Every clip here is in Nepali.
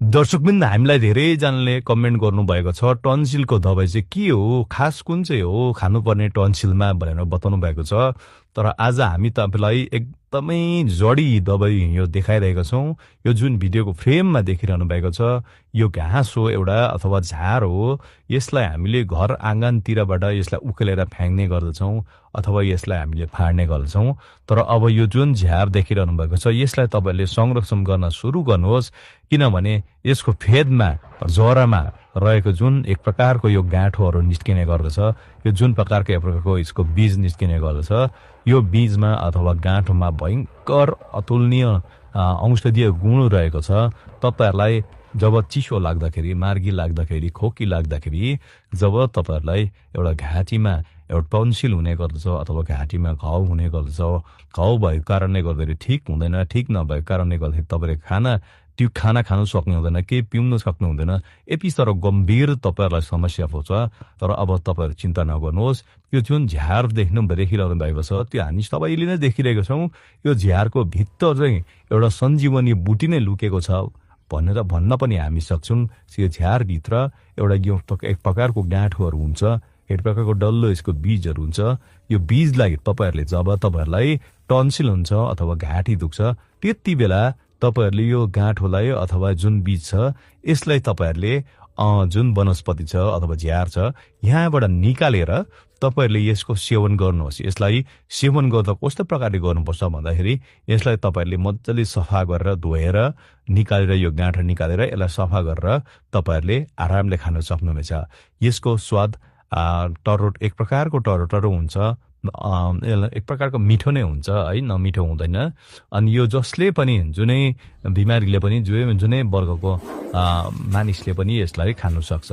दर्शकबिन हामीलाई धेरैजनाले कमेन्ट गर्नुभएको छ टन्सिलको दबाई चाहिँ के हो, खास कुन चाहिँ हो खानुपर्ने टन्सिलमा भनेर बताउनु भएको छ। तर आज हामी तपाईँलाई एकदमै जडी दबाई यो देखाइरहेका छौँ। यो जुन भिडियोको फ्रेममा देखिरहनु भएको छ यो घाँस हो एउटा अथवा झार हो। यसलाई हामीले घर आँगनतिरबाट यसलाई उकेलेर फ्याँक्ने गर्दछौँ अथवा यसलाई हामीले फाड्ने गर्दछौँ। तर अब यो जुन झार देखिरहनु भएको छ यसलाई तपाईँहरूले संरक्षण गर्न सुरु गर्नुहोस्, किनभने यसको फेदमा जरामा रहेको जुन एक प्रकारको यो गाँठोहरू निस्किने गर्दछ, यो जुन प्रकारको एक प्रकारको यसको बीज निस्किने गर्दछ, यो बीजमा अथवा गाँठोमा भयङ्कर अतुलनीय औषधीय गुण रहेको छ। तपाईँहरूलाई जब चिसो लाग्दाखेरि, मार्गी लाग्दाखेरि, खोकी लाग्दाखेरि, जब तपाईँहरूलाई एउटा घाँटीमा एउटा टन्सिल हुने गर्दछ अथवा घाँटीमा घाउ हुने गर्दछ, घाउ भएको कारणले गर्दाखेरि ठिक हुँदैन, ठिक नभएको कारणले गर्दाखेरि तपाईँले त्यो खाना खानु सक्नु हुँदैन, केही पिउनु सक्नु हुँदैन, यति साह्रो गम्भीर तपाईँहरूलाई समस्या पर्छ। तर अब तपाईँहरू चिन्ता नगर्नुहोस्, यो जुन झार देखिरहनु भएको छ त्यो हामी सबैले नै देखिरहेको छौँ। यो झारको भित्र चाहिँ एउटा सञ्जीवनी बुटी नै लुकेको छ भनेर भन्न पनि हामी सक्छौँ। यो झारभित्र एउटा यो एक प्रकारको गाँठोहरू हुन्छ, एक प्रकारको डल्लो यसको बीजहरू हुन्छ। यो बीजलाई तपाईँहरूले जब तपाईँहरूलाई टन्सिल हुन्छ अथवा घाँटी दुख्छ त्यति बेला तपाईँहरूले यो गाँठोलाई अथवा जुन बीज छ यसलाई तपाईँहरूले जुन वनस्पति छ अथवा झार छ यहाँबाट निकालेर तपाईँहरूले यसको सेवन गर्नुहोस्। यसलाई सेवन गर्दा कस्तो प्रकारले गर्नुपर्छ भन्दाखेरि यसलाई तपाईँहरूले मजाले सफा गरेर धोएर निकालेर यो गाँठो निकालेर यसलाई सफा गरेर तपाईँहरूले आरामले खान सक्नुहुनेछ। यसको स्वाद एक प्रकारको टरो हुन्छ, एक प्रकारको मिठो नै हुन्छ है, नमिठो हुँदैन। अनि यो जसले पनि जुनै बिमारीले पनि जुनै वर्गको मानिसले पनि यसलाई खानु सक्छ।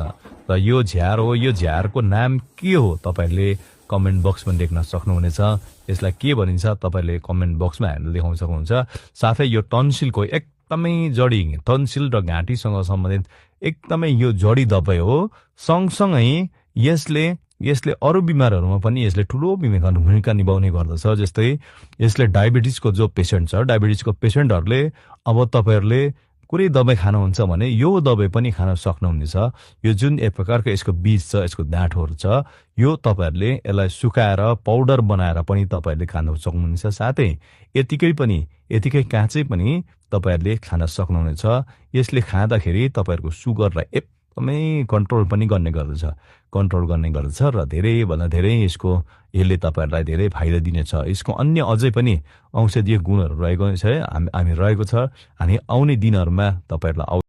र यो झार हो, यो झारको नाम के हो तपाईँहरूले कमेन्ट बक्समा लेख्न सक्नुहुनेछ। यसलाई के भनिन्छ तपाईँहरूले कमेन्ट बक्समा हामीलाई देखाउन सक्नुहुन्छ। साथै यो टन्सिलको एकदमै जडी, टन्सिल र घाँटीसँग सम्बन्धित एकदमै यो जडी दबाई हो। सँगसँगै यसले अरू बिमारहरूमा पनि यसले ठुलो भूमिका निभाउने गर्दछ। जस्तै यसले डायबिटिजको जो पेसेन्ट छ, डायबिटिजको पेसेन्टहरूले अब तपाईँहरूले कुनै दबाई खानुहुन्छ भने यो दबाई पनि खान सक्नुहुनेछ। यो जुन एक प्रकारको यसको बीज छ, यसको गाँठोहरू छ, यो तपाईँहरूले यसलाई सुकाएर पाउडर बनाएर पनि तपाईँहरूले खान सक्नुहुनेछ। साथै यतिकै काँचै पनि तपाईँहरूले खान सक्नुहुनेछ। यसले खाँदाखेरि तपाईँहरूको सुगरलाई एकदमै कन्ट्रोल गर्ने गर्दछ र धेरैभन्दा धेरै यसले तपाईँहरूलाई धेरै फाइदा दिनेछ। यसको अन्य अझै पनि औषधीय गुणहरू रहेको छ, हामी आउने दिनहरूमा तपाईँहरूलाई